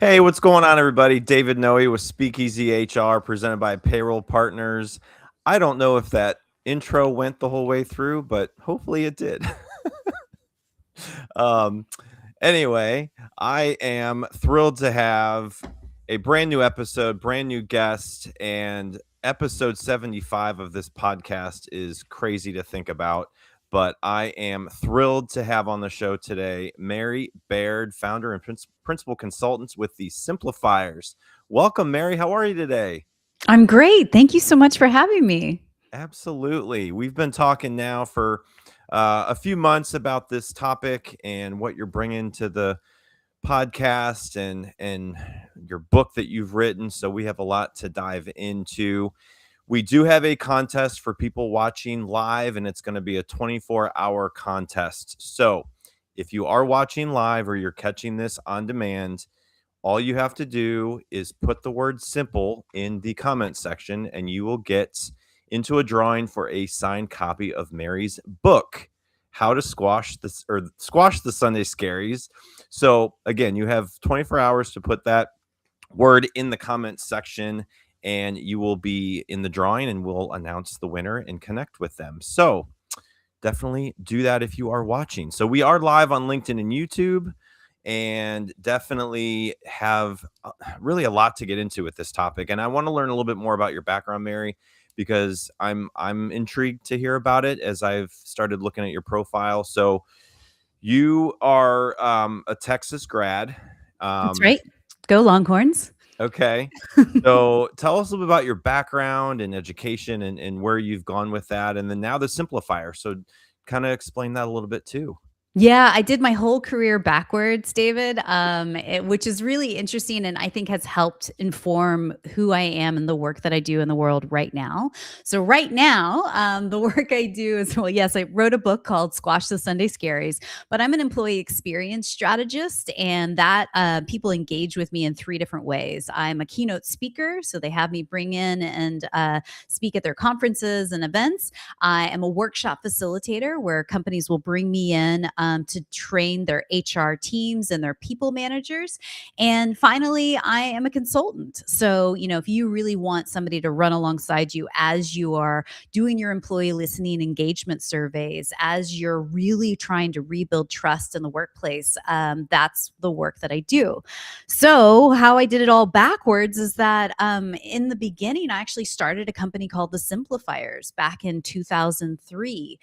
Hey, what's going on, everybody? David Noe with Speakeasy HR, presented by Payroll Partners. I don't know if that intro went the whole way through, but hopefully it did. um, anyway, I am thrilled to have a brand new episode, brand new guest, and episode 75 of this podcast is crazy to think about. But I am thrilled to have on the show today Mary Baird, founder and principal consultant with the Simplifiers. Welcome, Mary. How are you today? I'm great. Thank you so much for having me. Absolutely. We've been talking now for a few months about this topic and what you're bringing to the podcast and your book that you've written. So we have a lot to dive into. We do have a contest for people watching live, and it's going to be a 24-hour contest. So if you are watching live or you're catching this on demand, all you have to do is put the word simple in the comment section, and you will get into a drawing for a signed copy of Mary's book, How to Squash the Sunday Scaries. So again, you have 24 hours to put that word in the comment section, and you will be in the drawing, and we'll announce the winner and connect with them. So definitely do that if you are watching. So we are live on LinkedIn and YouTube, and definitely have really a lot to get into with this topic. And I want to learn a little bit more about your background, Mary, because I'm intrigued to hear about it as I've started looking at your profile. So you are a Texas grad. That's right. Go Longhorns. Okay. So tell us a little bit about your background and education and where you've gone with that. And then now the Simplifier. So kind of explain that a little bit too. Yeah, I did my whole career backwards, David, which is really interesting and I think has helped inform who I am and the work that I do in the world right now. So right now, the work I do is, well, yes, I wrote a book called Squash the Sunday Scaries, but I'm an employee experience strategist, and that people engage with me in three different ways. I'm a keynote speaker, so they have me bring in and speak at their conferences and events. I am a workshop facilitator where companies will bring me in to train their HR teams and their people managers. And finally, I am a consultant. So, if you really want somebody to run alongside you as you are doing your employee listening engagement surveys, as you're really trying to rebuild trust in the workplace, that's the work that I do. So, how I did it all backwards is that in the beginning, I actually started a company called the Simplifiers back in 2003.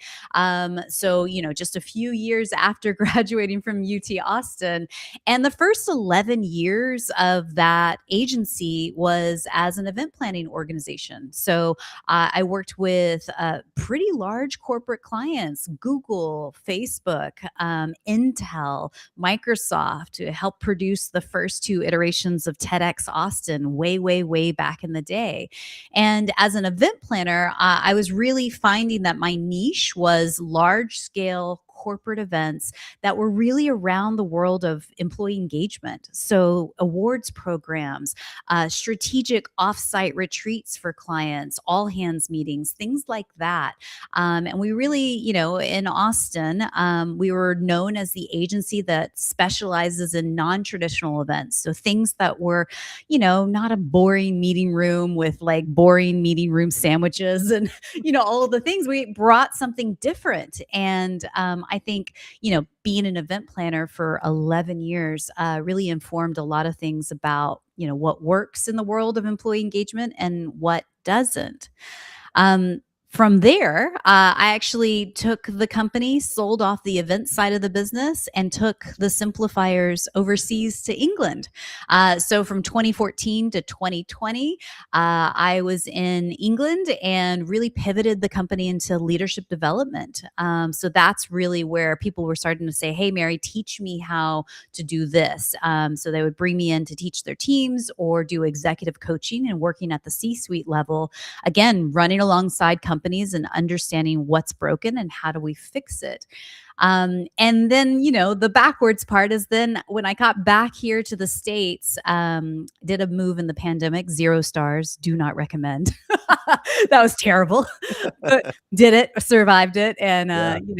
So, just a few years after graduating from UT Austin. And the first 11 years of that agency was as an event planning organization. So I worked with pretty large corporate clients, Google, Facebook, Intel, Microsoft, to help produce the first two iterations of TEDx Austin way, way, way back in the day. And as an event planner, I was really finding that my niche was large scale corporate events that were really around the world of employee engagement. So awards programs, strategic offsite retreats for clients, all hands meetings, things like that. And we really, in Austin, we were known as the agency that specializes in non-traditional events. So things that were, not a boring meeting room with like boring meeting room sandwiches and, all of the things. We brought something different. And I think, being an event planner for 11 years really informed a lot of things about, what works in the world of employee engagement and what doesn't. From there, I actually took the company, sold off the event side of the business, and took the Simplifiers overseas to England. So from 2014 to 2020, I was in England and really pivoted the company into leadership development. So that's really where people were starting to say, hey, Mary, teach me how to do this. So they would bring me in to teach their teams or do executive coaching and working at the C-suite level, again, running alongside companies and understanding what's broken and how do we fix it. And then, the backwards part is then when I got back here to the States, did a move in the pandemic, 0 stars, do not recommend. That was terrible, but did it, survived it, and,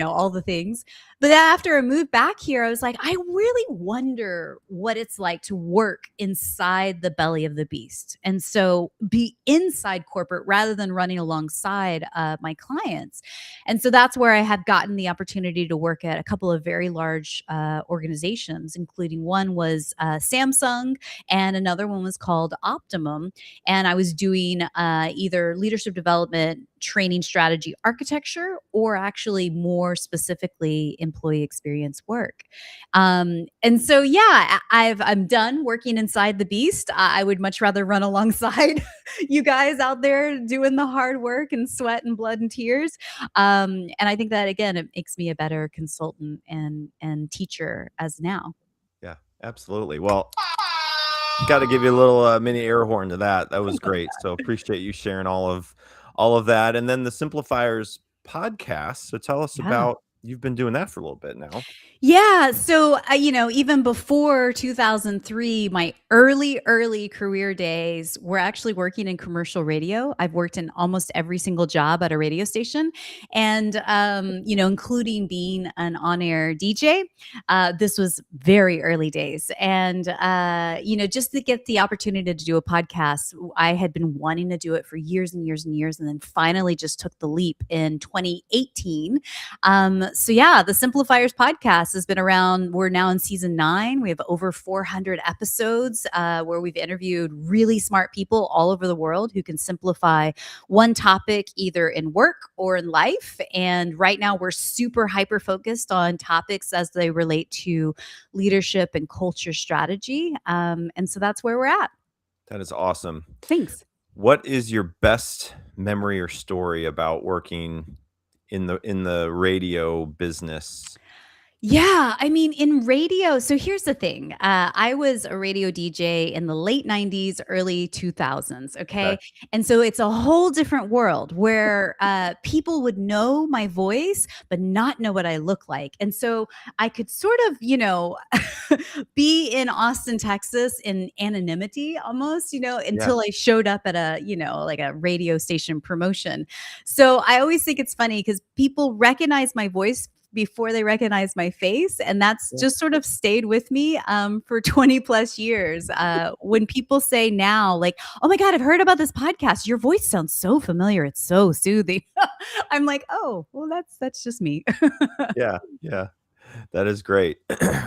all the things. But after I moved back here, I was like, I really wonder what it's like to work inside the belly of the beast. And so be inside corporate rather than running alongside my clients. And so that's where I have gotten the opportunity to work at a couple of very large organizations, including one was Samsung and another one was called Optimum. And I was doing either leadership development, training strategy architecture, or actually more specifically employee experience work. And so, yeah, I'm done working inside the beast. I would much rather run alongside you guys out there doing the hard work and sweat and blood and tears. And I think that again, it makes me a better consultant and teacher as now. Yeah, absolutely. Well, got to give you a little mini air horn to that. That was great. So appreciate you sharing all of that. And then the Simplifiers podcast. So tell us Yeah. about you've been doing that for a little bit now. Yeah. So, even before 2003, my early career days were actually working in commercial radio. I've worked in almost every single job at a radio station and, including being an on air DJ. This was very early days. And, just to get the opportunity to do a podcast, I had been wanting to do it for years and years and years. And then finally just took the leap in 2018. So yeah, the Simplifiers podcast has been around. We're now in season 9. We have over 400 episodes where we've interviewed really smart people all over the world who can simplify one topic either in work or in life. And right now we're super hyper focused on topics as they relate to leadership and culture strategy. And so that's where we're at. That is awesome. Thanks. What is your best memory or story about working in the radio business? Yeah, I mean, in radio. So here's the thing. I was a radio DJ in the late 90s, early 2000s. Okay. Okay. And so it's a whole different world where people would know my voice, but not know what I look like. And so I could sort of, be in Austin, Texas in anonymity almost, Yeah. until I showed up at like a radio station promotion. So I always think it's funny because people recognize my voice before they recognize my face. And that's Yeah. just sort of stayed with me for 20 plus years. When people say now, like, oh my God, I've heard about this podcast. Your voice sounds so familiar. It's so soothing. I'm like, oh, well, that's just me. Yeah. Yeah. That is great.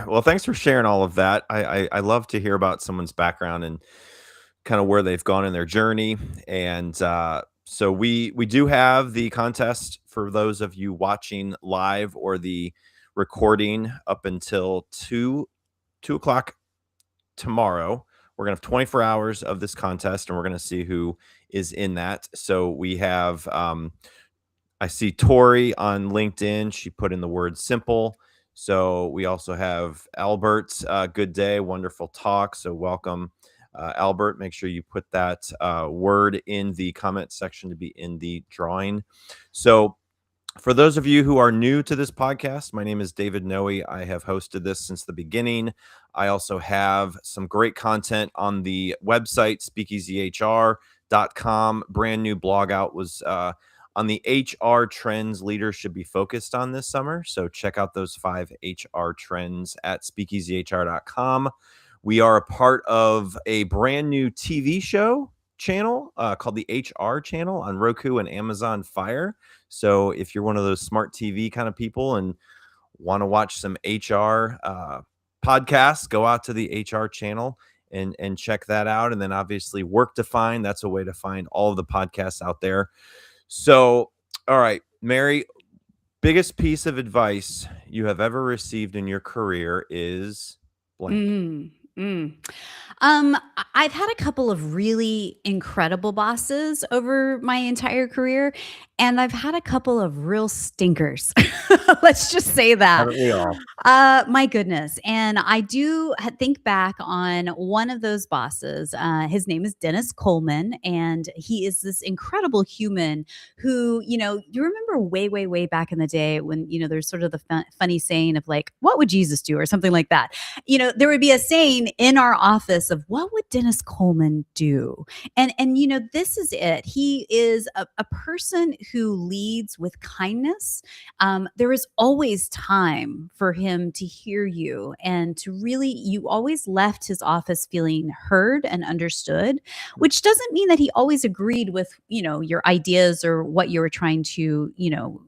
Well, thanks for sharing all of that. I love to hear about someone's background and kind of where they've gone in their journey. And so we do have the contest for those of you watching live or the recording up until two o'clock tomorrow. We're gonna have 24 hours of this contest, and we're gonna see who is in that. So we have I see Tori on LinkedIn. She put in the word simple. So we also have Albert. Good day, wonderful talk. So welcome, Albert. Make sure you put that word in the comment section to be in the drawing. So for those of you who are new to this podcast, my name is David Noe. I have hosted this since the beginning. I also have some great content on the website, speakeasyhr.com. Brand new blog out was on the HR trends leaders should be focused on this summer. So check out those 5 HR trends at speakeasyhr.com. We are a part of a brand new TV show channel called the HR channel on Roku and Amazon Fire. So if you're one of those smart TV kind of people and want to watch some HR podcasts, go out to the HR channel and check that out. And then obviously Work Defined, that's a way to find all of the podcasts out there. So, all right, Mary, biggest piece of advice you have ever received in your career is blank. I've had a couple of really incredible bosses over my entire career, and I've had a couple of real stinkers. Let's just say that. Haven't we all? My goodness. And I do think back on one of those bosses. His name is Dennis Coleman, and he is this incredible human who, you remember way back in the day when, there's sort of the funny saying of like, what would Jesus do or something like that? There would be a saying in our office of what would Dennis Coleman do? And this is it. He is a person who leads with kindness, there is always time for him to hear you and to really, you always left his office feeling heard and understood, which doesn't mean that he always agreed with, your ideas or what you were trying to,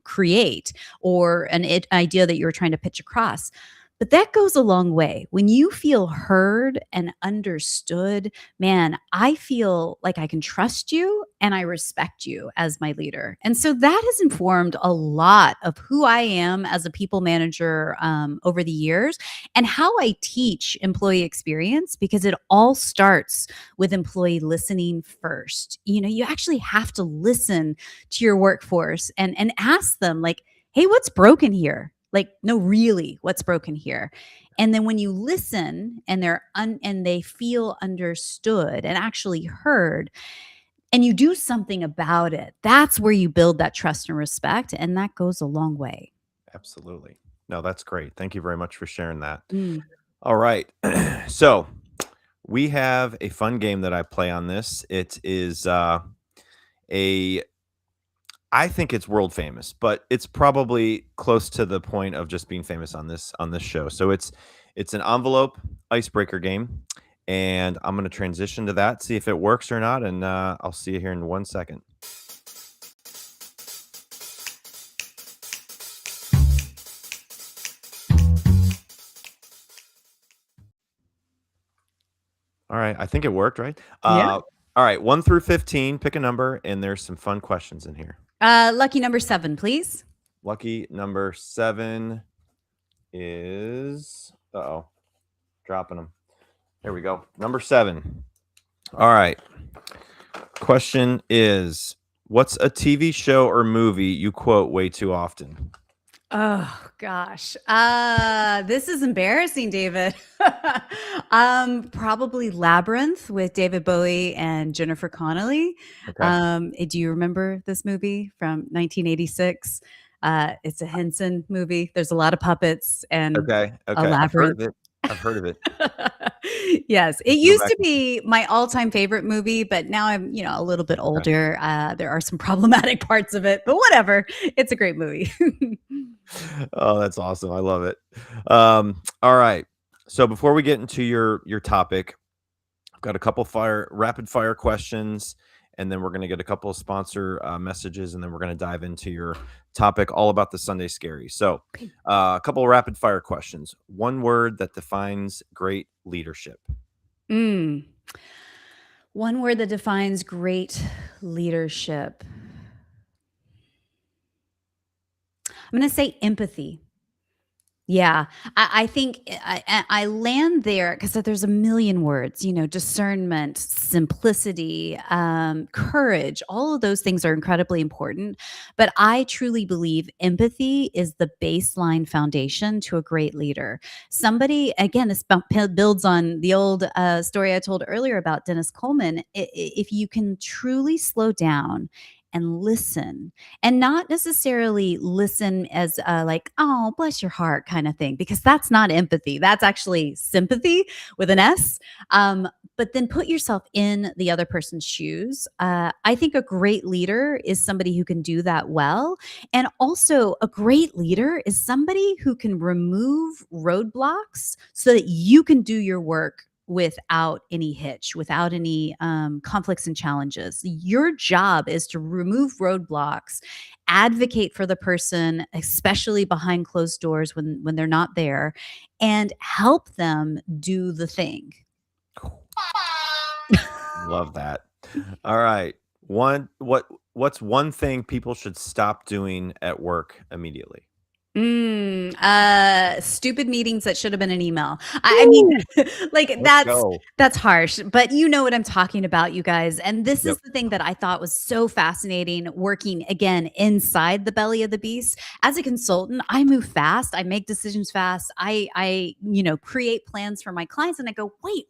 create, or an idea that you were trying to pitch across. But that goes a long way. When you feel heard and understood, man, I feel like I can trust you and I respect you as my leader. And so that has informed a lot of who I am as a people manager over the years, and how I teach employee experience, because it all starts with employee listening first. You actually have to listen to your workforce and ask them, like, hey, what's broken here? Like, no, really, what's broken here? And then when you listen and and they feel understood and actually heard, and you do something about it, that's where you build that trust and respect, and that goes a long way. Absolutely. No, that's great. Thank you very much for sharing that. Mm. All right. So we have a fun game that I play on this. It is a I think it's world famous, but it's probably close to the point of just being famous on this show. So it's an envelope icebreaker game, and I'm going to transition to that, see if it works or not, and I'll see you here in 1 second. All right, I think it worked, right? Yeah. All right, 1 through 15, pick a number, and there's some fun questions in here. Lucky number 7, please. Lucky number 7 is dropping them. There we go. Number 7. All right. Question is, what's a TV show or movie you quote way too often? Oh gosh. This is embarrassing, David. Probably Labyrinth with David Bowie and Jennifer Connelly. Okay. Do you remember this movie from 1986? It's a Henson movie. There's a lot of puppets and Okay. a Okay. I've heard labyrinth. of it. I've heard of it. Yes, I it have to go used back. to be my all-time favorite movie, but now I'm, a little bit Okay. older. There are some problematic parts of it, but whatever. It's a great movie. Oh, that's awesome. I love it. All right. So before we get into your topic, I've got a couple rapid fire questions, and then we're going to get a couple of sponsor messages, and then we're going to dive into your topic all about the Sunday Scaries. So a couple of rapid fire questions. One word that defines great leadership. Mm. One word that defines great leadership. I'm going to say empathy. Yeah, I think I land there because there's a million words, discernment, simplicity, courage. All of those things are incredibly important. But I truly believe empathy is the baseline foundation to a great leader. Somebody, again, this builds on the old story I told earlier about Dennis Coleman. If you can truly slow down and listen, and not necessarily listen as like, oh, bless your heart kind of thing, because that's not empathy. That's actually sympathy with an S. But then put yourself in the other person's shoes. I think a great leader is somebody who can do that well. And also, a great leader is somebody who can remove roadblocks so that you can do your work without any hitch, without any conflicts and challenges. Your job is to remove roadblocks, advocate for the person, especially behind closed doors when they're not there, and help them do the thing. Love that. All right. What's one thing people should stop doing at work immediately? Stupid meetings that should have been an email. I mean, like Let's go. that's harsh, but you know what I'm talking about, you guys. And this Yep. is the thing that I thought was so fascinating working again inside the belly of the beast. As a consultant, I move fast, I make decisions fast. I create plans for my clients, and I go, "Wait,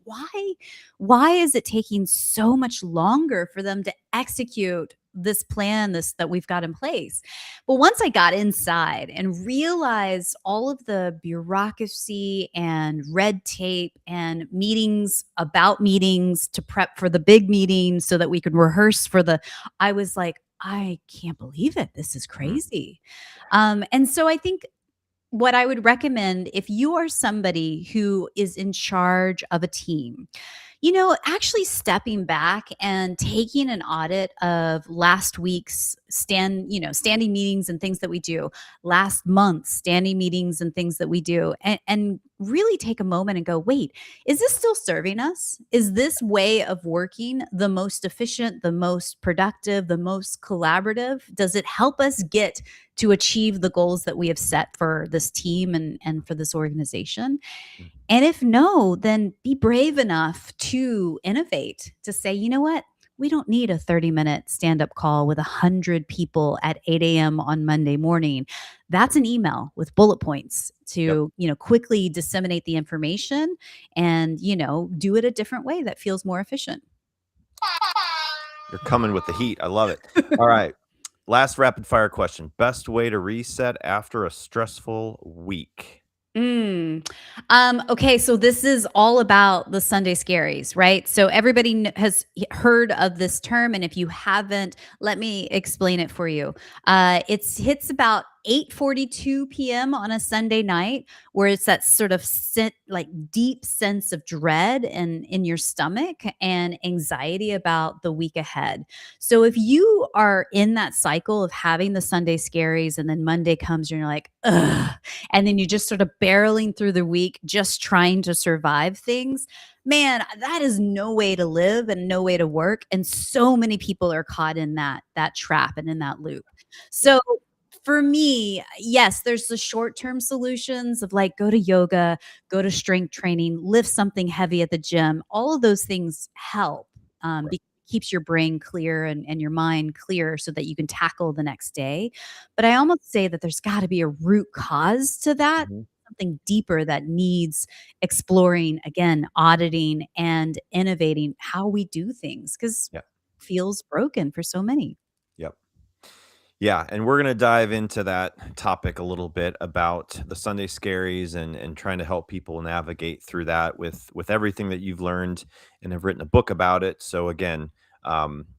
why is it taking so much longer for them to execute this plan that we've got in place?" But once I got inside and realized all of the bureaucracy and red tape and meetings about meetings to prep for the big meeting so that we could rehearse for I was like, I can't believe it. This is Mm, crazy. And so I think what I would recommend if you are somebody who is in charge of a team, actually stepping back and taking an audit of last week's standing meetings and things that we do, last month's standing meetings and things that we do, and really take a moment and go, wait, is this still serving us? Is this way of working the most efficient, the most productive, the most collaborative? Does it help us get to achieve the goals that we have set for this team and for this organization? mm. And if no, then be brave enough to innovate, to say, you know what? We don't need a 30-minute stand up call with 100 people at 8 a.m. on Monday morning. That's an email with bullet points Yep. to, quickly disseminate the information and, do it a different way that feels more efficient. You're coming with the heat. I love it. All right. Last rapid fire question. Best way to reset after a stressful week? Mm. Okay, so this is all about the Sunday Scaries, right? So everybody has heard of this term, and if you haven't, let me explain it for you. It hits about 8:42 p.m. on a Sunday night, where it's that sort of like deep sense of dread and in your stomach and anxiety about the week ahead. So if you are in that cycle of having the Sunday Scaries, and then Monday comes and you're like, ugh, and then you're just sort of barreling through the week just trying to survive things, man, that is no way to live and no way to work, and so many people are caught in that trap and in that loop. So for me, yes, there's the short-term solutions of like go to yoga, go to strength training, lift something heavy at the gym. All of those things help. Right. Keeps your brain clear and your mind clear so that you can tackle the next day. But I almost say that there's got to be a root cause to that, Mhm. something deeper that needs exploring, again, auditing and innovating how we do things because Yeah. feels broken for so many. Yep. Yeah, and we're gonna dive into that topic a little bit about the Sunday scaries and trying to help people navigate through that with everything that you've learned and have written a book about it. So again,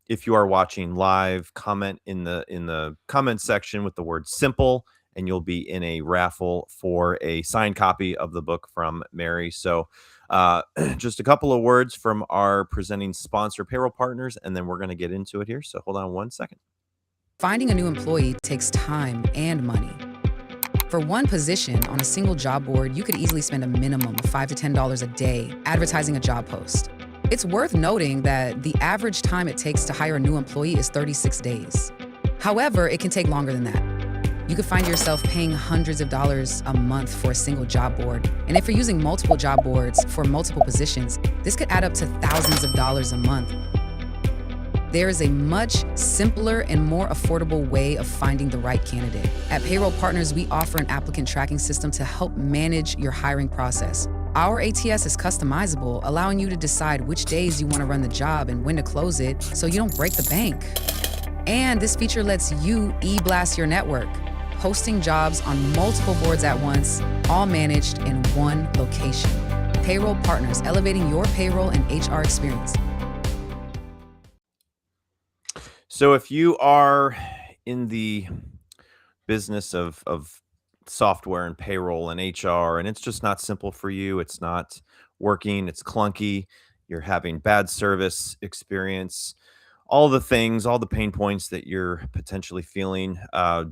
if you are watching live, comment in the comment section with the word simple, and you'll be in a raffle for a signed copy of the book from Mary. So just a couple of words from our presenting sponsor, Payroll Partners, and then we're going to get into it here. So hold on one second. Finding a new employee takes time and money. For one position on a single job board, you could easily spend a minimum of $5 to $10 a day advertising a job post. It's worth noting that the average time it takes to hire a new employee is 36 days. However, it can take longer than that. You could find yourself paying hundreds of dollars a month for a single job board. And if you're using multiple job boards for multiple positions, this could add up to thousands of dollars a month. There is a much simpler and more affordable way of finding the right candidate. At Payroll Partners, we offer an applicant tracking system to help manage your hiring process. Our ATS is customizable, allowing you to decide which days you want to run the job and when to close it so you don't break the bank. And this feature lets you e-blast your network, posting jobs on multiple boards at once, all managed in one location. Payroll Partners, elevating your payroll and HR experience. So if you are in the business of software and payroll and HR, and it's just not simple for you, it's not working, it's clunky, you're having bad service experience, all the things, all the pain points that you're potentially feeling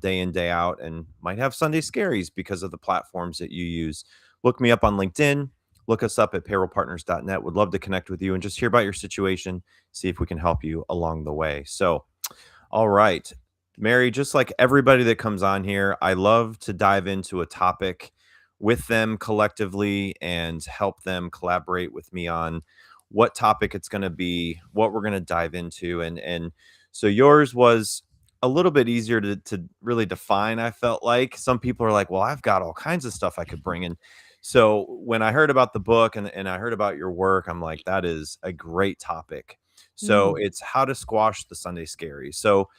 day in, day out, and might have Sunday scaries because of the platforms that you use. Look me up on LinkedIn. Look us up at payrollpartners.net. Would love to connect with you and just hear about your situation, see if we can help you along the way. So, all right. Mary, just like everybody that comes on here, I love to dive into a topic with them collectively and help them collaborate with me on what topic it's going to be, what we're going to dive into. And so yours was a little bit easier to really define, I felt like. Some people are like, well, I've got all kinds of stuff I could bring in. So when I heard about the book and I heard about your work, I'm like, that is a great topic. So Mm. it's how to squash the Sunday scaries. So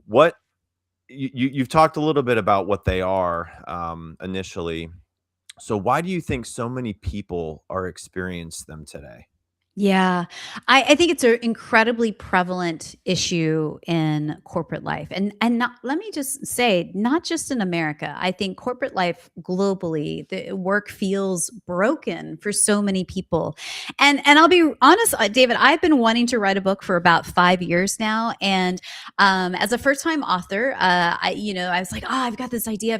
what you've talked a little bit about what they are initially. So why do you think so many people are experiencing them today? Yeah, I think it's an incredibly prevalent issue in corporate life, and not, let me just say, not just in America. I think corporate life globally, the work feels broken for so many people, and I'll be honest, David, I've been wanting to write a book for about 5 years now, and as a first time author, I was like, oh, I've got this idea,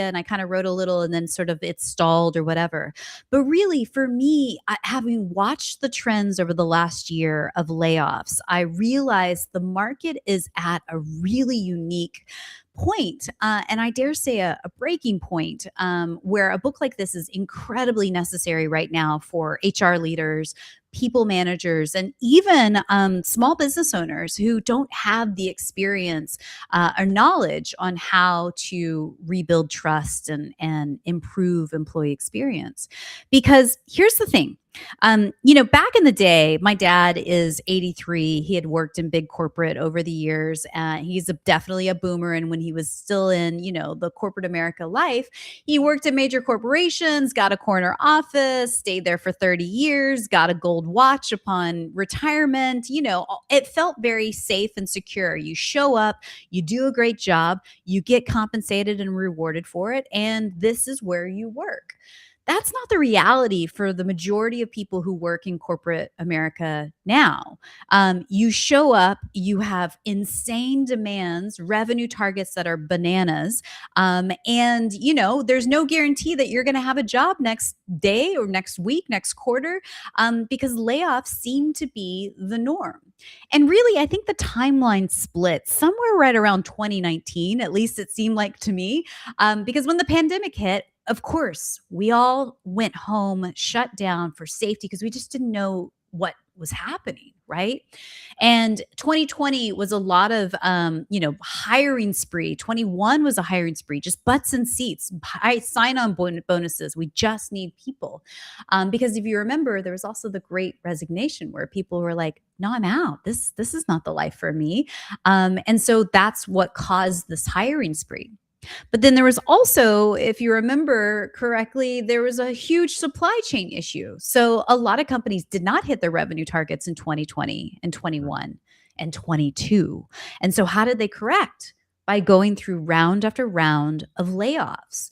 and I kind of wrote a little, and then sort of it stalled or whatever. But really, for me, having watched the trends over the last year of layoffs, I realized the market is at a really unique point, and I dare say a breaking point, where a book like this is incredibly necessary right now for HR leaders, people managers, and even small business owners who don't have the experience or knowledge on how to rebuild trust and improve employee experience. Because here's the thing. Back in the day, my dad is 83. He had worked in big corporate over the years. He's definitely a boomer. And when he was still in, the corporate America life, he worked at major corporations, got a corner office, stayed there for 30 years, got a gold watch upon retirement. It felt very safe and secure. You show up, you do a great job, you get compensated and rewarded for it. And this is where you work. That's not the reality for the majority of people who work in corporate America now. You show up, you have insane demands, revenue targets that are bananas. And, there's no guarantee that you're going to have a job next day or next week, next quarter, because layoffs seem to be the norm. And really, I think the timeline split somewhere right around 2019, at least it seemed like to me, because when the pandemic hit, of course, we all went home, shut down for safety because we just didn't know what was happening, right? And 2020 was a lot of, hiring spree. 21 was a hiring spree, just butts and seats, high sign-on bonuses. We just need people. Because if you remember, there was also the Great Resignation where people were like, no, I'm out. This is not the life for me. And so that's what caused this hiring spree. But then there was also, if you remember correctly, there was a huge supply chain issue. So a lot of companies did not hit their revenue targets in 2020 and 21 and 22. And so how did they correct? By going through round after round of layoffs,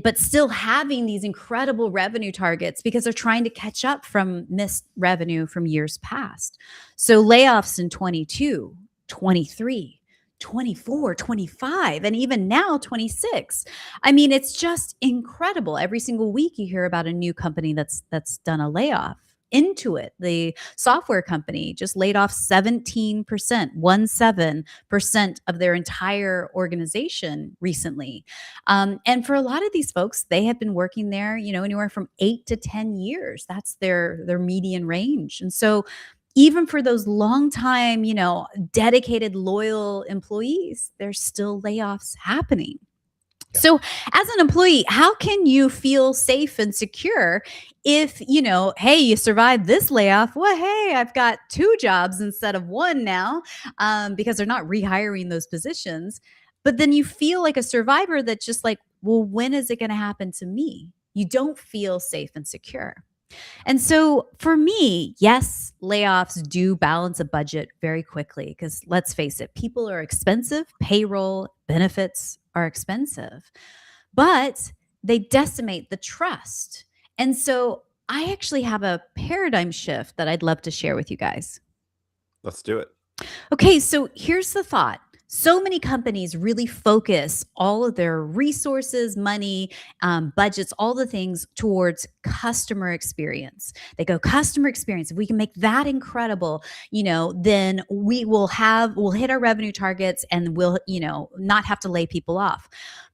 but still having these incredible revenue targets because they're trying to catch up from missed revenue from years past. So layoffs in 22, 23. 24, 25, and even now 26. I mean, it's just incredible. Every single week you hear about a new company that's done a layoff. Intuit, the software company, just laid off 17%, 17% of their entire organization recently. And for a lot of these folks, they have been working there, anywhere from 8 to 10 years. That's their median range. And so even for those long time, dedicated, loyal employees, there's still layoffs happening. Yeah. So as an employee, how can you feel safe and secure if, hey, you survived this layoff? Well, hey, I've got 2 jobs instead of 1 now, because they're not rehiring those positions. But then you feel like a survivor that's just like, well, when is it going to happen to me? You don't feel safe and secure. And so for me, yes, layoffs do balance a budget very quickly because let's face it, people are expensive, payroll, benefits are expensive, but they decimate the trust. And so I actually have a paradigm shift that I'd love to share with you guys. Let's do it. Okay, so here's the thought. So many companies really focus all of their resources, money, budgets, all the things towards customer experience. They go customer experience. If we can make that incredible, then we'll hit our revenue targets and we'll, not have to lay people off.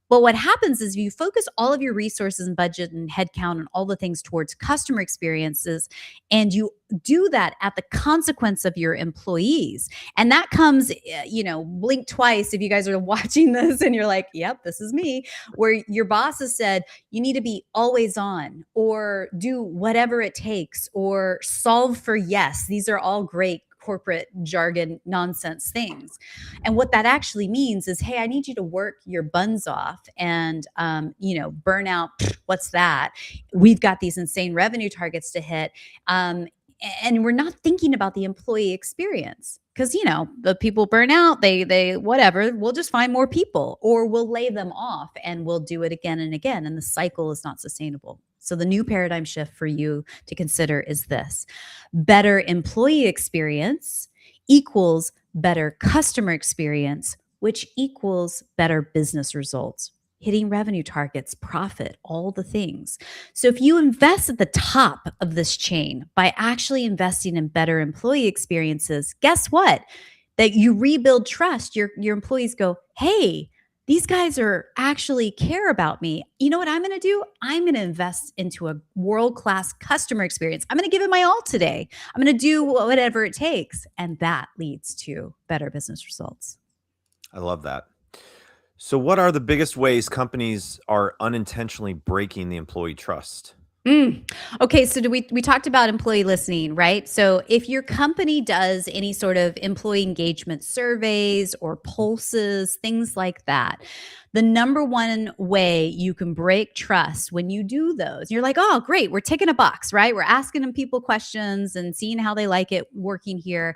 But what happens is you focus all of your resources and budget and headcount and all the things towards customer experiences, and you do that at the consequence of your employees. And that comes, blink twice if you guys are watching this and you're like, yep, this is me, where your boss has said, you need to be always on or do whatever it takes or solve for yes. These are all great corporate jargon nonsense things. And what that actually means is, hey, I need you to work your buns off and, burn out. What's that? We've got these insane revenue targets to hit. And we're not thinking about the employee experience, because the people burn out, they whatever, we'll just find more people, or we'll lay them off and we'll do it again and again, and the cycle is not sustainable. So the new paradigm shift for you to consider is this: better employee experience equals better customer experience, which equals better business results, hitting revenue targets, profit, all the things. So if you invest at the top of this chain by actually investing in better employee experiences, guess what? That you rebuild trust. Your employees go, hey, these guys are actually care about me. You know what I'm going to do? I'm going to invest into a world-class customer experience. I'm going to give it my all today. I'm going to do whatever it takes. And that leads to better business results. I love that. So what are the biggest ways companies are unintentionally breaking the employee trust? Okay, so we talked about employee listening, right? So if your company does any sort of employee engagement surveys or pulses, things like that, the number one way you can break trust when you do those, you're like, oh, great, we're ticking a box, right? We're asking them people questions and seeing how they like it working here.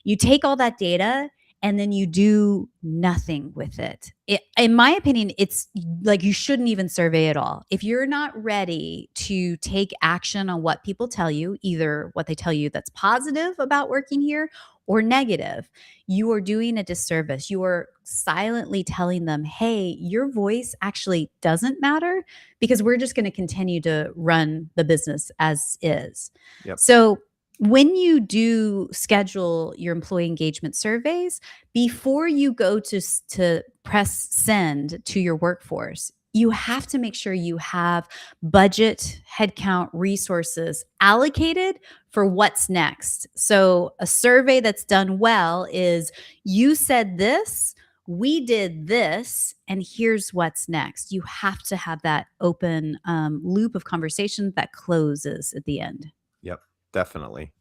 You take all that data and then you do nothing with it. In my opinion, it's like you shouldn't even survey at all. If you're not ready to take action on what people tell you, either what they tell you that's positive about working here or negative, you are doing a disservice. You are silently telling them, hey, your voice actually doesn't matter, because we're just going to continue to run the business as is. Yep. So when you do schedule your employee engagement surveys, before you go to press send to your workforce, you have to make sure you have budget, headcount, resources allocated for what's next. So a survey that's done well is, you said this, we did this, and here's what's next. You have to have that open loop of conversation that closes at the end. Yep, definitely.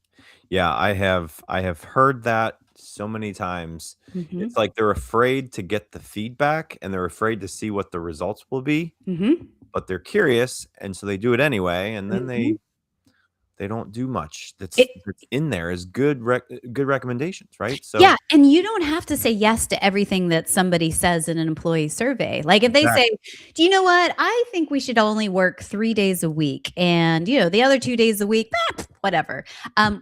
Yeah, I have heard that so many times. Mhm. It's like they're afraid to get the feedback and they're afraid to see what the results will be, Mhm. but they're curious, and so they do it anyway, and then Mhm. they don't do much It that's in there as good recommendations, right? So Yeah, and you don't have to say yes to everything that somebody says in an employee survey. Like if they say, exactly. "Do you know what? I think we should only work 3 days a week, and the other 2 days a week, whatever."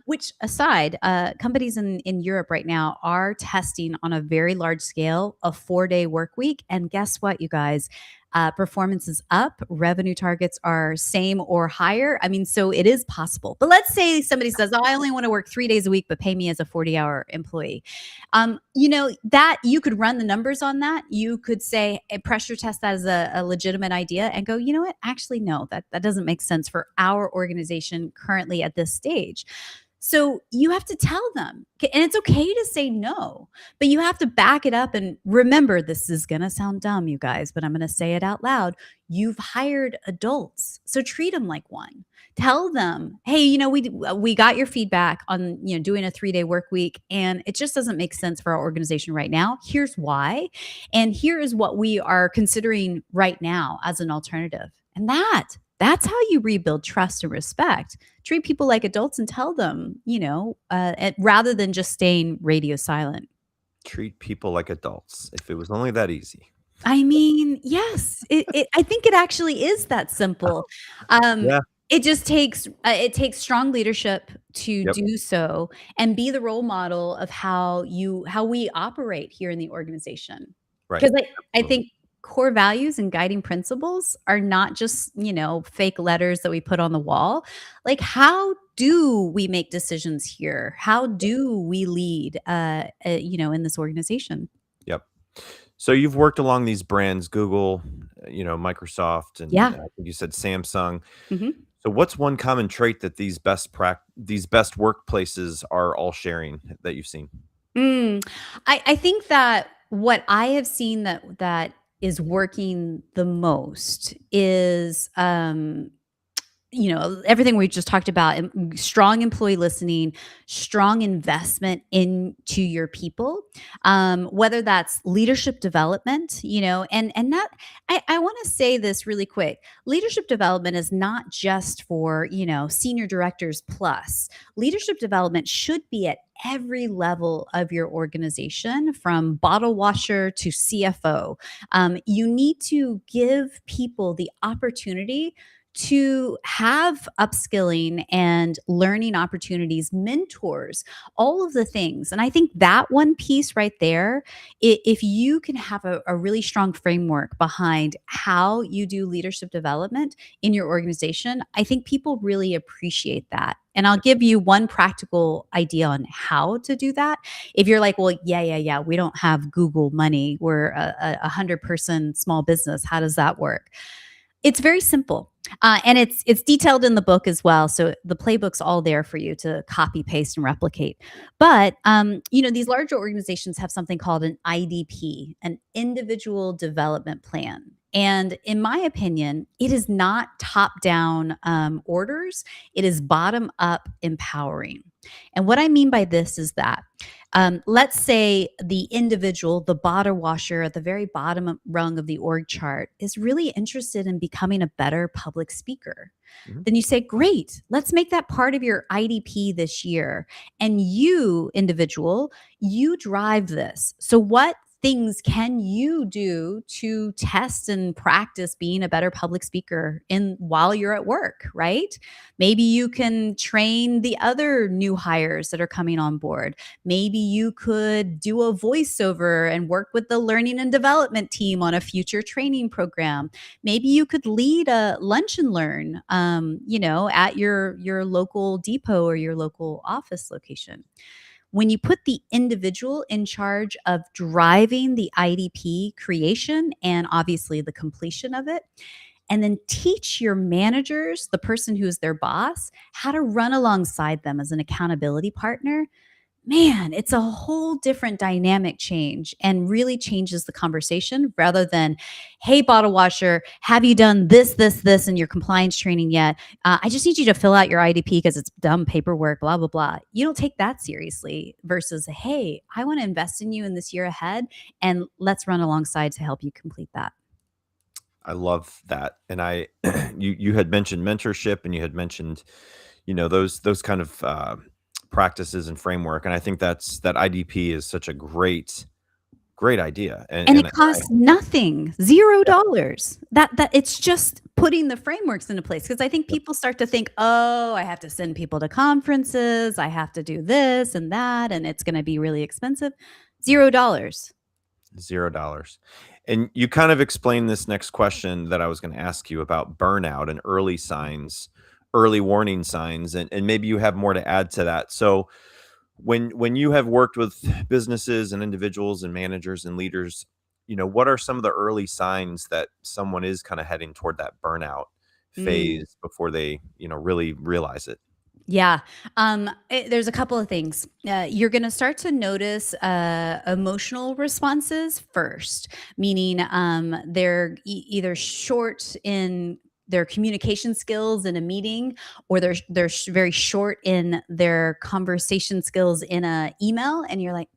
Which aside, companies in Europe right now are testing on a very large scale a 4-day work week, and guess what, you guys? Performance is up, revenue targets are same or higher. I mean, so it is possible. But let's say somebody says, "Oh, I only want to work 3 days a week, but pay me as a 40-hour employee." That you could run the numbers on that. You could say, pressure test that as a legitimate idea and go, you know what? Actually, no, that doesn't make sense for our organization currently at this stage. So you have to tell them, and it's okay to say no, but you have to back it up. And remember, this is going to sound dumb, you guys, but I'm going to say it out loud. You've hired adults, so treat them like one. Tell them, hey, we got your feedback on doing a 3-day work week, and it just doesn't make sense for our organization right now. Here's why, and here is what we are considering right now as an alternative. And that's how you rebuild trust and respect. Treat people like adults and tell them, rather than just staying radio silent. Treat people like adults. If it was only that easy. I mean, yes, I think it actually is that simple. Um, Yeah. it just takes strong leadership to Yep. do so and be the role model of how we operate here in the organization. Right. Because I Absolutely. think core values and guiding principles are not just, fake letters that we put on the wall. Like, how do we make decisions here? How do we lead, in this organization? Yep. So you've worked along these brands, Google, Microsoft, and Yeah. I think you said Samsung. Mhm. So what's one common trait that these best workplaces are all sharing that you've seen? Mm, I think that what I have seen that is working the most is everything we just talked about, strong employee listening, strong investment into your people, whether that's leadership development, and that I want to say this really quick. Leadership development is not just for, senior directors plus. Leadership development should be at every level of your organization, from bottle washer to CFO. You need to give people the opportunity to have upskilling and learning opportunities, mentors, all of the things. And I think that one piece right there, if you can have a really strong framework behind how you do leadership development in your organization, I think people really appreciate that. And I'll give you one practical idea on how to do that. If you're like, well, yeah, we don't have Google money. We're a 100-person small business. How does that work? It's very simple. And it's detailed in the book as well. So the playbook's all there for you to copy, paste, and replicate. But these larger organizations have something called an IDP, an individual development plan. And in my opinion, it is not top-down orders. It is bottom-up empowering. And what I mean by this is that let's say the individual, the bottle washer at the very bottom rung of the org chart, is really interested in becoming a better public speaker. Mm-hmm. Then you say, great, let's make that part of your IDP this year. And you, individual, you drive this. So what things can you do to test and practice being a better public speaker while you're at work, right? Maybe you can train the other new hires that are coming on board. Maybe you could do a voiceover and work with the learning and development team on a future training program. Maybe you could lead a lunch and learn, at your local depot or your local office location. When you put the individual in charge of driving the IDP creation and obviously the completion of it, and then teach your managers, the person who's their boss, how to run alongside them as an accountability partner, man, it's a whole different dynamic change and really changes the conversation rather than, hey, bottle washer, have you done this, in your compliance training yet? I just need you to fill out your IDP because it's dumb paperwork, blah, blah, blah. You don't take that seriously versus, hey, I want to invest in you in this year ahead and let's run alongside to help you complete that. I love that. And you had mentioned mentorship, and you had mentioned, those kind of practices and framework. And I think that IDP is such a great idea. And it costs nothing, $0. That it's just putting the frameworks into place. Because I think people start to think, oh, I have to send people to conferences, I have to do this and that, and it's going to be really expensive. $0. $0. And you kind of explained this next question that I was going to ask you about burnout and early warning signs, and maybe you have more to add to that. So when you have worked with businesses and individuals and managers and leaders, what are some of the early signs that someone is kind of heading toward that burnout phase before they, really realize it? Yeah. There's a couple of things. You're going to start to notice emotional responses first, meaning they're either short in their communication skills in a meeting, or they're very short in their conversation skills in a email, and you're like,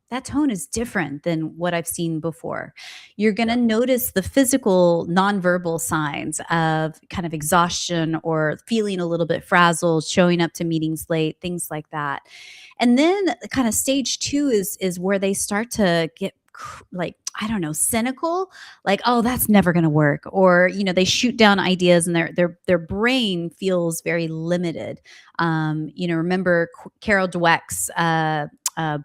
that tone is different than what I've seen before. You're going to notice the physical nonverbal signs of kind of exhaustion or feeling a little bit frazzled, showing up to meetings late, things like that. And then kind of stage 2 is where they start to get cynical, like, oh, that's never going to work. Or, they shoot down ideas and their brain feels very limited. Remember Carol Dweck's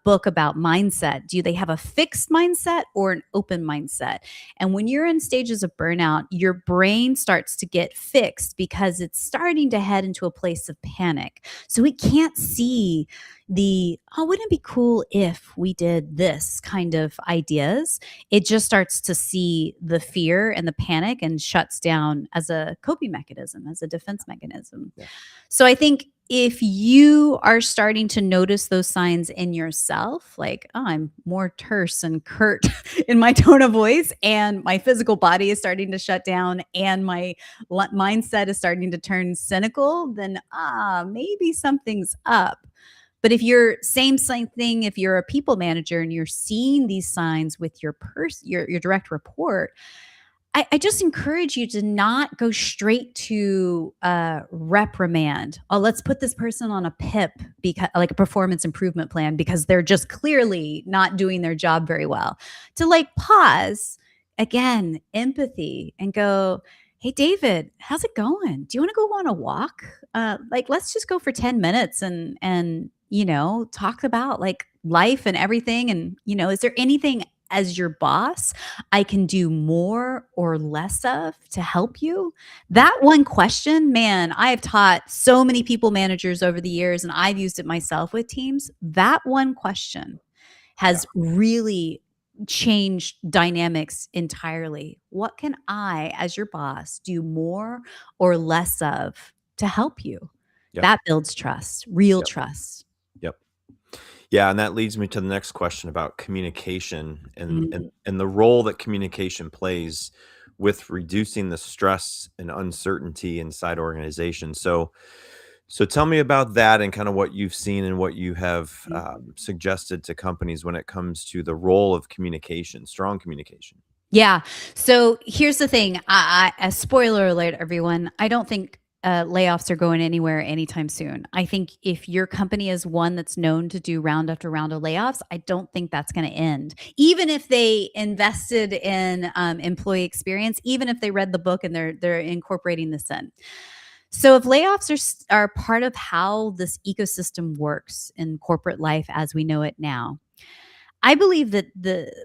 book about mindset. Do they have a fixed mindset or an open mindset? And when you're in stages of burnout, your brain starts to get fixed because it's starting to head into a place of panic. So it can't see wouldn't it be cool if we did this kind of ideas. It just starts to see the fear and the panic and shuts down as a coping mechanism, as a defense mechanism. Yeah. So I think if you are starting to notice those signs in yourself, like, oh, I'm more terse and curt in my tone of voice, and my physical body is starting to shut down, and my mindset is starting to turn cynical, then maybe something's up. But if you're same thing, if you're a people manager and you're seeing these signs with your direct report, I just encourage you to not go straight to reprimand. Oh, let's put this person on a PIP, because like a performance improvement plan, because they're just clearly not doing their job very well. To like pause, again, empathy, and go, hey, David, how's it going? Do you want to go on a walk? Like, let's just go for 10 minutes and talk about like life and everything. And is there anything as your boss I can do more or less of to help you? That one question, man, I have taught so many people managers over the years, and I've used it myself with teams. That one question Yeah. has really changed dynamics entirely. What can I, as your boss, do more or less of to help you? Yep. That builds trust, real Yep. trust. Yep. Yeah, and that leads me to the next question about communication and Mm. the role that communication plays with reducing the stress and uncertainty inside organizations. So tell me about that and kind of what you've seen and what you have suggested to companies when it comes to the role of communication, strong communication. Yeah. So here's the thing. A spoiler alert, everyone. I don't think layoffs are going anywhere anytime soon. I think if your company is one that's known to do round after round of layoffs, I don't think that's going to end. Even if they invested in employee experience, even if they read the book and they're incorporating this in. So if layoffs are part of how this ecosystem works in corporate life as we know it now, I believe that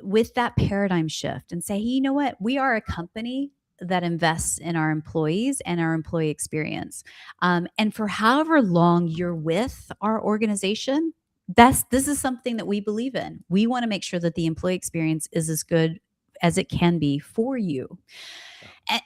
with that paradigm shift and say, hey, you know what? We are a company that invests in our employees and our employee experience. And for however long you're with our organization, this is something that we believe in. We want to make sure that the employee experience is as good as it can be for you.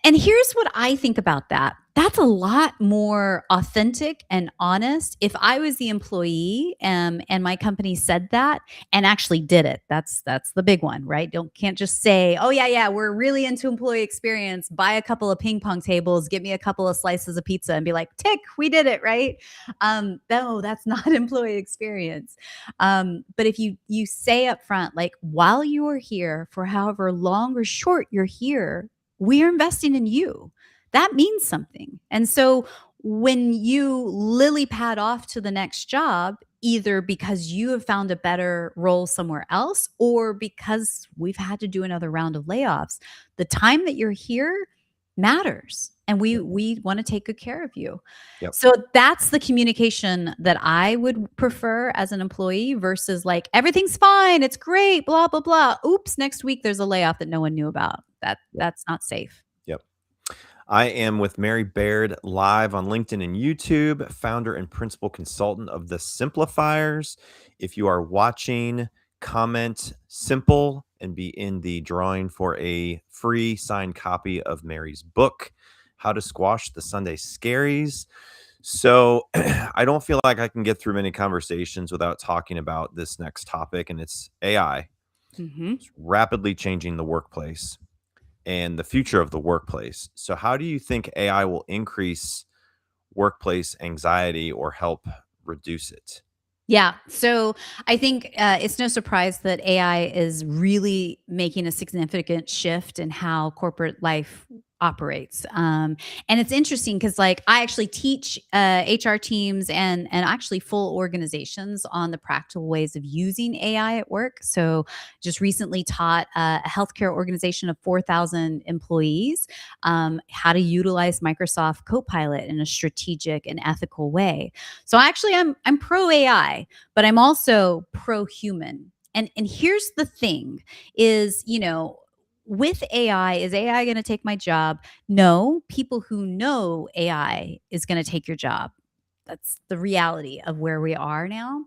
And here's what I think about that. That's a lot more authentic and honest. If I was the employee, and my company said that and actually did it, that's the big one, right? Can't just say, oh yeah, we're really into employee experience. Buy a couple of ping pong tables, get me a couple of slices of pizza, and be like, tick, we did it, right? No, that's not employee experience. But if you say up front, like, while you are here, for however long or short you're here, we are investing in you. That means something. And so when you lily pad off to the next job, either because you have found a better role somewhere else or because we've had to do another round of layoffs, the time that you're here matters. And Yep. we want to take good care of you. Yep. So that's the communication that I would prefer as an employee versus like, everything's fine, it's great, blah, blah, blah. Oops, next week there's a layoff that no one knew about. That's not safe. Yep. I am with Mary Baird live on LinkedIn and YouTube, founder and principal consultant of The Simplifiers. If you are watching, comment simple and be in the drawing for a free signed copy of Mary's book, How to Squash the Sunday Scaries. So I don't feel like I can get through many conversations without talking about this next topic, and it's AI. Mm-hmm. It's rapidly changing the workplace and the future of the workplace. So how do you think AI will increase workplace anxiety or help reduce it? Yeah. So I think it's no surprise that AI is really making a significant shift in how corporate life operates. And it's interesting because, like, I actually teach HR teams and actually full organizations on the practical ways of using AI at work. So just recently taught a healthcare organization of 4,000 employees how to utilize Microsoft Copilot in a strategic and ethical way. So actually, I'm pro AI, but I'm also pro human. And here's the thing: is with AI, is AI going to take my job? No, people who know AI is going to take your job. That's the reality of where we are now.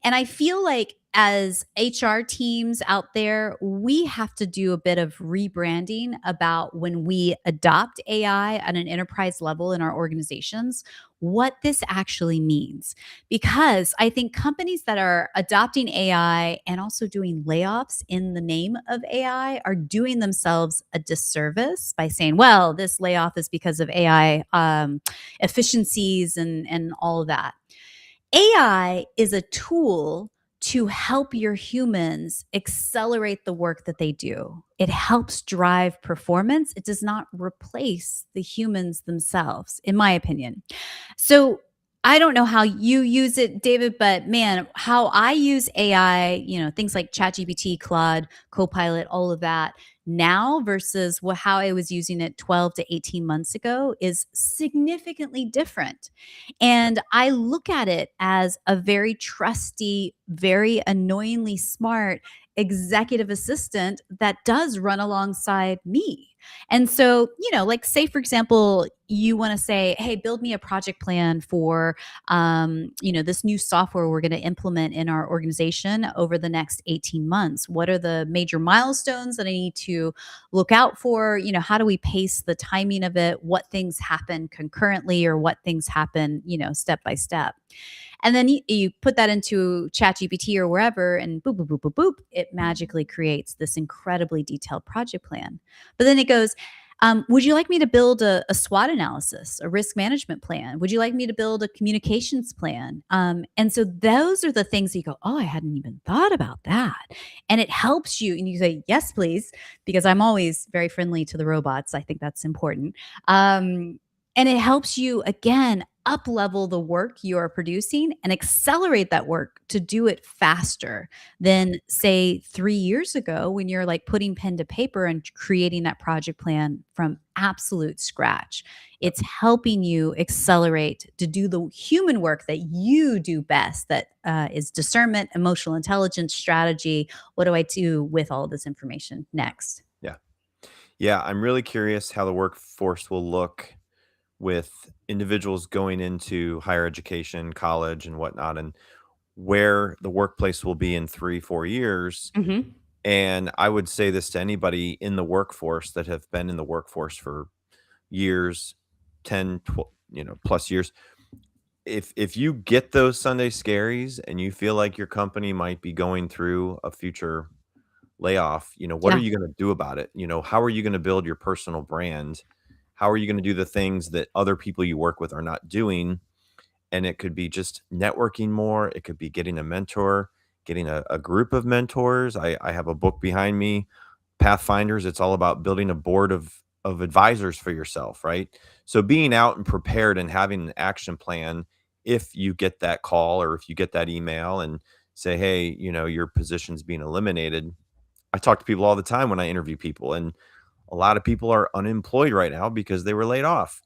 And I feel like as HR teams out there, we have to do a bit of rebranding about when we adopt AI at an enterprise level in our organizations, what this actually means. Because I think companies that are adopting AI and also doing layoffs in the name of AI are doing themselves a disservice by saying, well, this layoff is because of AI efficiencies and all of that. AI is a tool to help your humans accelerate the work that they do. It helps drive performance. It does not replace the humans themselves, in my opinion. So I don't know how you use it, David, but man, how I use AI, things like ChatGPT, Claude, Copilot, all of that now versus how I was using it 12 to 18 months ago is significantly different. And I look at it as a very trusty, very annoyingly smart executive assistant that does run alongside me. And so, like say for example, you want to say, "Hey, build me a project plan for this new software we're going to implement in our organization over the next 18 months. What are the major milestones that I need to look out for? How do we pace the timing of it? What things happen concurrently or what things happen, step by step?" And then you put that into ChatGPT or wherever, and boop, boop, boop, boop, boop, it magically creates this incredibly detailed project plan. But then it goes, would you like me to build a SWOT analysis, a risk management plan? Would you like me to build a communications plan? And so those are the things that you go, oh, I hadn't even thought about that. And it helps you. And you say, yes, please, because I'm always very friendly to the robots. I think that's important. And it helps you, again, up level the work you are producing and accelerate that work to do it faster than, say, 3 years ago when you're like putting pen to paper and creating that project plan from absolute scratch. It's helping you accelerate to do the human work that you do best, that is discernment, emotional intelligence, strategy. What do I do with all of this information next? Yeah. Yeah. I'm really curious how the workforce will look with individuals going into higher education, college, and whatnot, and where the workplace will be in 3, 4 years. Hmm. And I would say this to anybody in the workforce that have been in the workforce for years, 10, 12, plus years. If you get those Sunday scaries and you feel like your company might be going through a future layoff, what are Yeah. you going to do about it? How are you going to build your personal brand? How are you going to do the things that other people you work with are not doing? And it could be just networking more. It could be getting a mentor, getting a group of mentors. I have a book behind me, Pathfinders. It's all about building a board of advisors for yourself, right? So being out and prepared and having an action plan if you get that call or if you get that email and say, hey, your position's being eliminated. I talk to people all the time when I interview people, and a lot of people are unemployed right now because they were laid off.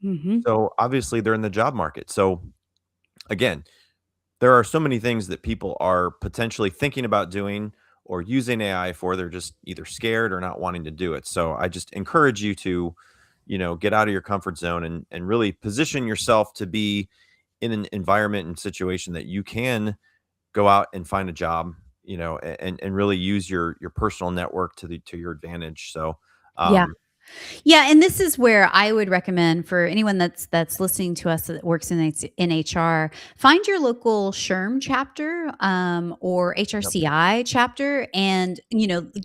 Hmm. So obviously they're in the job market. So again, there are so many things that people are potentially thinking about doing or using AI for. They're just either scared or not wanting to do it. So I just encourage you to, get out of your comfort zone and really position yourself to be in an environment and situation that you can go out and find a job, and really use your personal network to your advantage. So, Yeah. um, Yeah, and this is where I would recommend for anyone that's listening to us that works in HR, find your local SHRM chapter or yep, HRCI chapter, and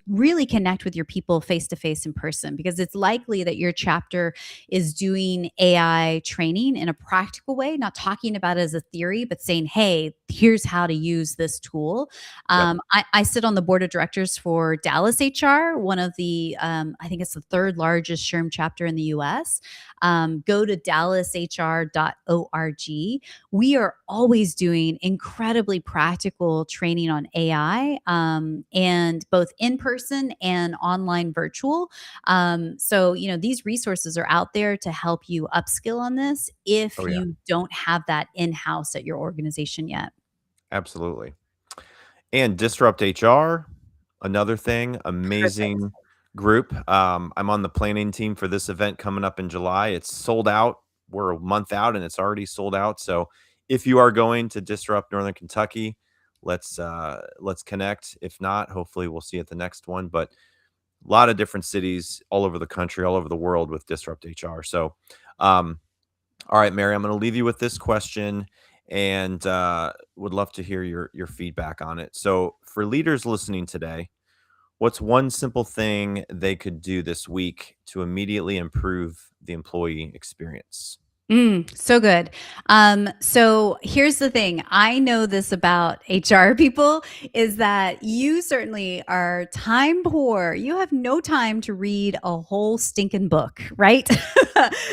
really connect with your people face to face in person, because it's likely that your chapter is doing AI training in a practical way, not talking about it as a theory, but saying, "Hey, here's how to use this tool." yep. I sit on the board of directors for Dallas HR, one of the, I think it's the third largest SHRM chapter in the US. Go to dallashr.org. We are always doing incredibly practical training on AI, and both in person and online virtual. So, these resources are out there to help you upskill on this if Oh yeah, you don't have that in house at your organization yet. absolutely. And Disrupt HR, another thing, Perfect. amazing group. I'm on the planning team for this event coming up in July. It's sold out. We're a month out and it's already sold out. So if you are going to Disrupt Northern Kentucky, let's connect. If not, hopefully we'll see you at the next one. But a lot of different cities all over the country, all over the world with Disrupt HR. So, all right, Mary, I'm going to leave you with this question, and would love to hear your feedback on it. So, for leaders listening today, what's one simple thing they could do this week to immediately improve the employee experience? So good. So here's the thing. I know this about HR people is that you certainly are time poor. You have no time to read a whole stinking book, right?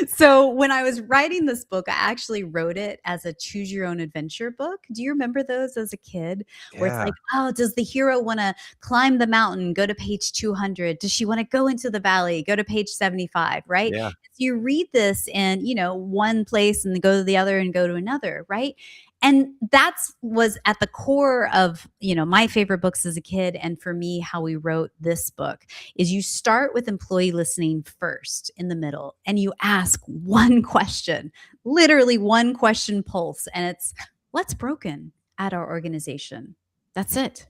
So when I was writing this book, I actually wrote it as a choose your own adventure book. Do you remember those as a kid? Where it's Yeah, like, oh, does the hero want to climb the mountain? Go to page 200. Does she want to go into the valley? Go to page 75, right? yeah, You read this in, one place and then go to the other and go to another, right? And that's was at the core of, my favorite books as a kid. And for me, how we wrote this book is you start with employee listening first in the middle and you ask one question, literally one question pulse. And it's what's broken at our organization? That's it.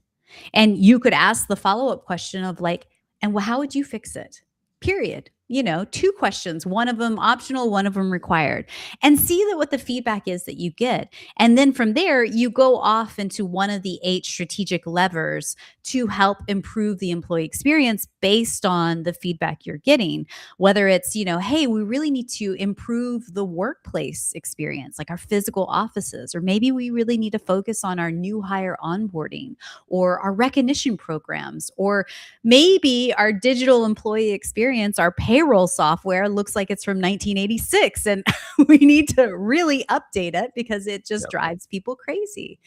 And you could ask the follow-up question of like, and how would you fix it? Period. Two questions, one of them optional, one of them required, and see that what the feedback is that you get. And then from there, you go off into one of the 8 strategic levers to help improve the employee experience based on the feedback you're getting. Whether it's, hey, we really need to improve the workplace experience, like our physical offices, or maybe we really need to focus on our new hire onboarding or our recognition programs, or maybe our digital employee experience, our payroll software looks like it's from 1986 and we need to really update it because it just yep, drives people crazy.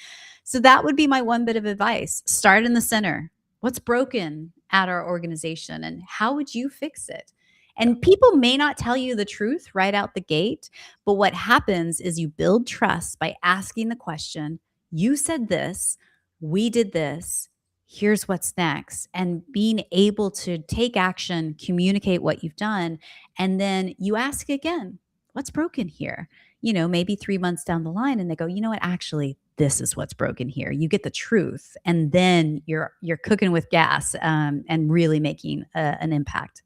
So that would be my one bit of advice. Start in the center. What's broken at our organization and how would you fix it? yeah, And people may not tell you the truth right out the gate, but what happens is you build trust by asking the question, you said this, we did this, here's what's next, and being able to take action, communicate what you've done, and then you ask again, what's broken here? Maybe 3 months down the line and they go, you know what, actually, this is what's broken here. You get the truth, and then you're cooking with gas, and really making an impact.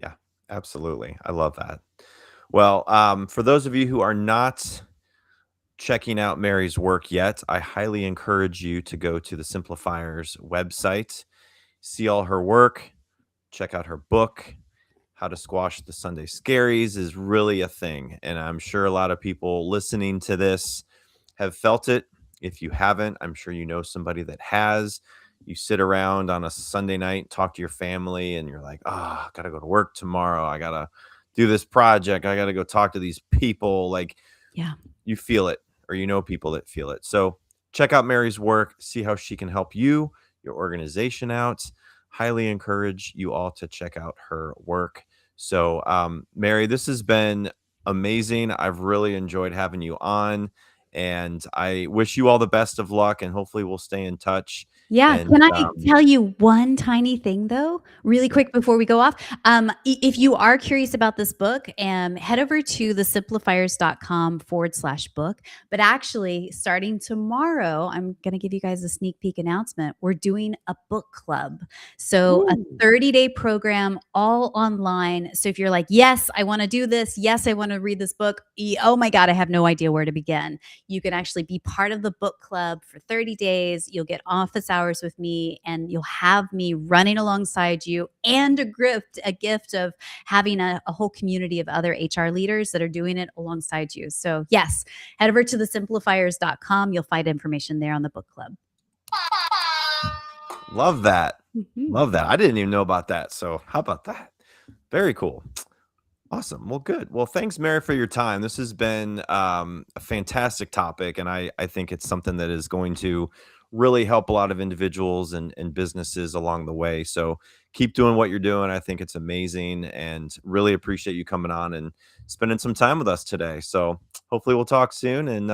yeah, absolutely. I love that. Well, for those of you who are not checking out Mary's work yet, I highly encourage you to go to the Simplifiers website, see all her work, check out her book. How to Squash the Sunday Scaries is really a thing. And I'm sure a lot of people listening to this have felt it. If you haven't, I'm sure you know somebody that has. You sit around on a Sunday night, talk to your family, and you're like, oh, I got to go to work tomorrow. I got to do this project. I got to go talk to these people. Like, Yeah. you feel it, or you know people that feel it. So check out Mary's work, see how she can help you, your organization out. Highly encourage you all to check out her work. So, Mary, this has been amazing. I've really enjoyed having you on, and I wish you all the best of luck, and hopefully we'll stay in touch. Yeah. And Can I tell you one tiny thing though, really sure. quick before we go off? If you are curious about this book, head over to thesimplifiers.com/book. But actually, starting tomorrow, I'm going to give you guys a sneak peek announcement. We're doing a book club. So a Ooh, 30-day program all online. So if you're like, yes, I want to do this. Yes, I want to read this book. Oh my God, I have no idea where to begin. You can actually be part of the book club for 30 days. You'll get office hours with me and you'll have me running alongside you, and a gift of having a whole community of other HR leaders that are doing it alongside you. So yes, head over to thesimplifiers.com. You'll find information there on the book club. love that. Mhm. Love that. I didn't even know about that. So, how about that? Very cool. Awesome. Well, good. Well, thanks, Mary, for your time. This has been a fantastic topic, and I think it's something that is going to really help a lot of individuals and businesses along the way. So keep doing what you're doing. I think it's amazing, and really appreciate you coming on and spending some time with us today. So hopefully we'll talk soon, and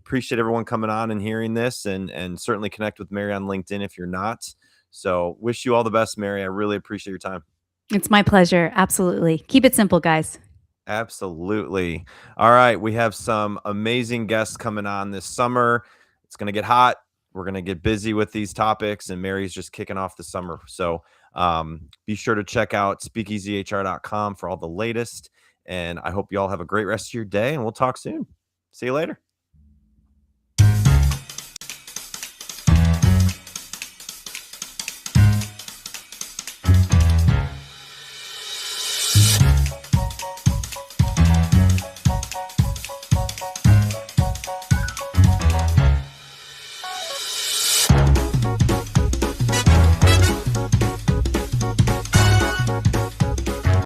appreciate everyone coming on and hearing this, and certainly connect with Mary on LinkedIn if you're not. So wish you all the best, Mary. I really appreciate your time. It's my pleasure. Absolutely. Keep it simple, guys. Absolutely. All right. We have some amazing guests coming on this summer. It's going to get hot. we're going to get busy with these topics, and Mary's just kicking off the summer. So be sure to check out speakeasyhr.com for all the latest. And I hope you all have a great rest of your day, and we'll talk soon. See you later.